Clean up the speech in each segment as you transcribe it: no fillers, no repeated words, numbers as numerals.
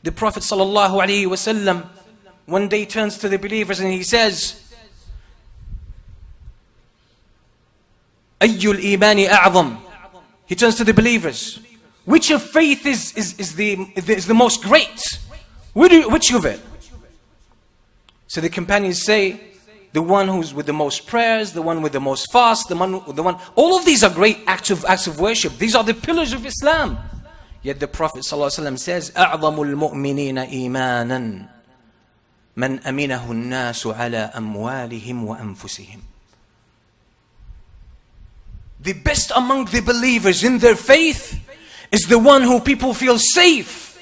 The Prophet ﷺ one day turns to the believers and he says, Ayyul imani a'zam. He turns to the believers. Which of faith is the most great? Which of it? So the companions say, the one who's with the most prayers, the one with the most fast, the one. All of these are great acts of worship. These are the pillars of Islam. Yet the Prophet ﷺ says, أَعْظَمُ الْمُؤْمِنِينَ إِيمَانًا مَنْ أَمِنَهُ النَّاسُ عَلَىٰ أَمْوَالِهِمْ وَأَنفُسِهِمْ. The best among the believers in their faith is the one who people feel safe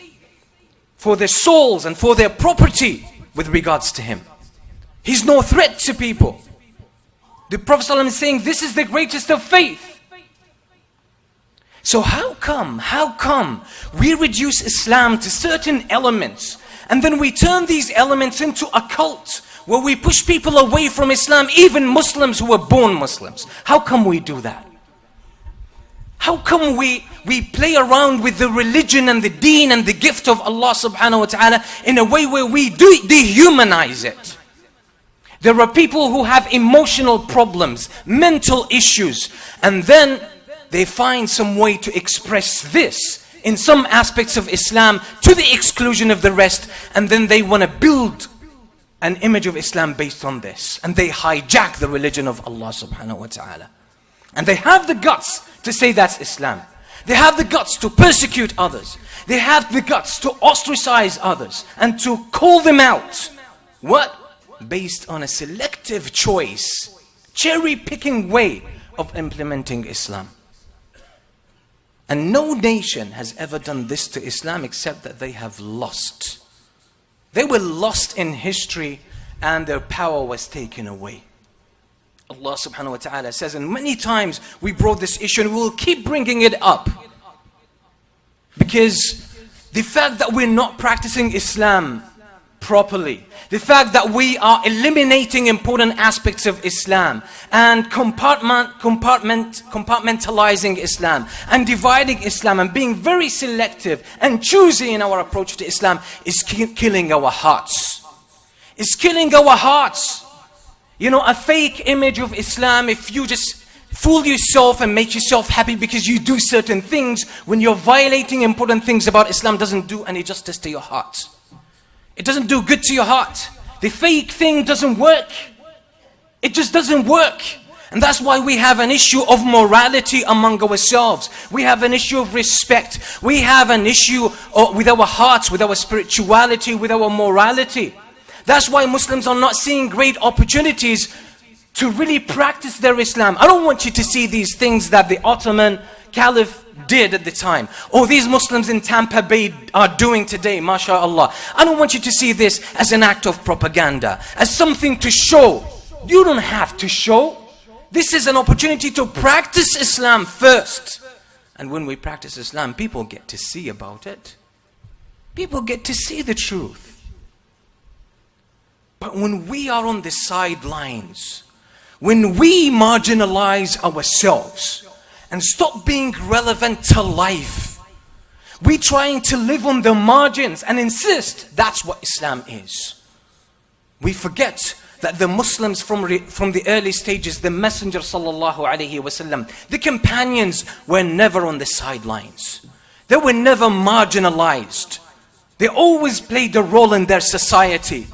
for their souls and for their property with regards to him. He's no threat to people. The Prophet ﷺ is saying this is the greatest of faith. So how come we reduce Islam to certain elements and then we turn these elements into a cult where we push people away from Islam, even Muslims who were born Muslims? How come we do that? How come we play around with the religion and the deen and the gift of Allah subhanahu wa ta'ala in a way where we dehumanize it? There are people who have emotional problems, mental issues, and then they find some way to express this in some aspects of Islam to the exclusion of the rest, and then they want to build an image of Islam based on this, and they hijack the religion of Allah subhanahu wa ta'ala. And they have the guts to say that's Islam. They have the guts to persecute others. They have the guts to ostracize others and to call them out. What? Based on a selective choice, cherry-picking way of implementing Islam. And no nation has ever done this to Islam except that they have lost. They were lost in history and their power was taken away. Allah subhanahu wa ta'ala says, and many times we brought this issue and we will keep bringing it up. Because the fact that we're not practicing Islam properly, the fact that we are eliminating important aspects of Islam and compartmentalizing Islam and dividing Islam and being very selective and choosy in our approach to Islam is killing our hearts. It's killing our hearts. You know, a fake image of Islam, if you just fool yourself and make yourself happy because you do certain things, when you're violating important things about Islam, doesn't do any justice to your heart. It doesn't do good to your heart. The fake thing doesn't work. It just doesn't work. And that's why we have an issue of morality among ourselves. We have an issue of respect. We have an issue with our hearts, with our spirituality, with our morality. That's why Muslims are not seeing great opportunities to really practice their Islam. I don't want you to see these things that the Ottoman Caliph did at the time, or these Muslims in Tampa Bay are doing today, mashallah. I don't want you to see this as an act of propaganda, as something to show. You don't have to show. This is an opportunity to practice Islam first. And when we practice Islam, people get to see about it. People get to see the truth. But when we are on the sidelines, when we marginalize ourselves and stop being relevant to life, we trying to live on the margins and insist that's what Islam is. We forget that the Muslims from the early stages, the Messenger sallallahu alaihi wasallam, the companions were never on the sidelines. They were never marginalized. They always played a role in their society.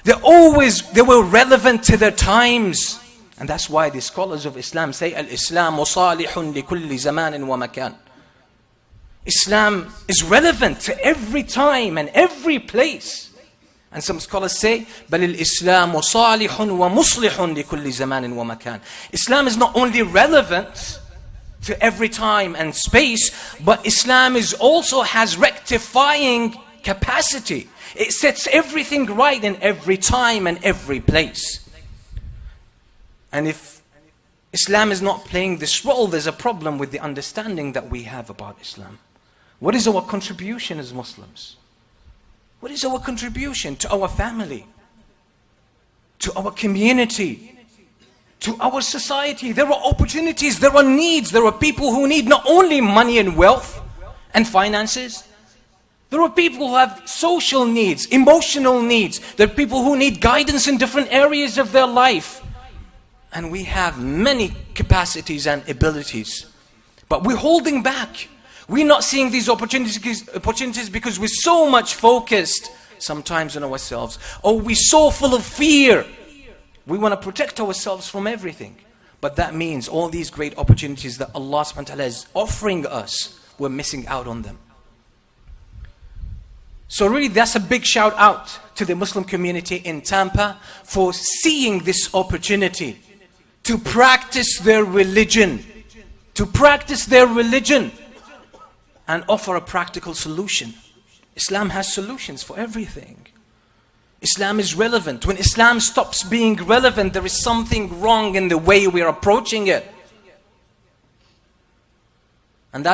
They were relevant to their times. And that's why the scholars of Islam say, Al-Islamu salihun li kulli zamanin wa makan. Islam is relevant to every time and every place. And some scholars say, بل الإسلام صالح ومصلح لكل زمان ومكان. Islam is not only relevant to every time and space, but Islam is also has rectifying capacity. It sets everything right in every time and every place. And if Islam is not playing this role, there's a problem with the understanding that we have about Islam. What is our contribution as Muslims? What is our contribution to our family, to our community, to our society? There are opportunities, there are needs, there are people who need not only money and wealth and finances, There are people who have social needs, emotional needs. There are people who need guidance in different areas of their life. And we have many capacities and abilities. But we're holding back. We're not seeing these opportunities because we're so much focused sometimes on ourselves. Or we're so full of fear. We want to protect ourselves from everything. But that means all these great opportunities that Allah subhanahu wa ta'ala is offering us, we're missing out on them. So really that's a big shout out to the Muslim community in Tampa for seeing this opportunity to practice their religion. To practice their religion and offer a practical solution. Islam has solutions for everything. Islam is relevant. When Islam stops being relevant, there is something wrong in the way we are approaching it. And that's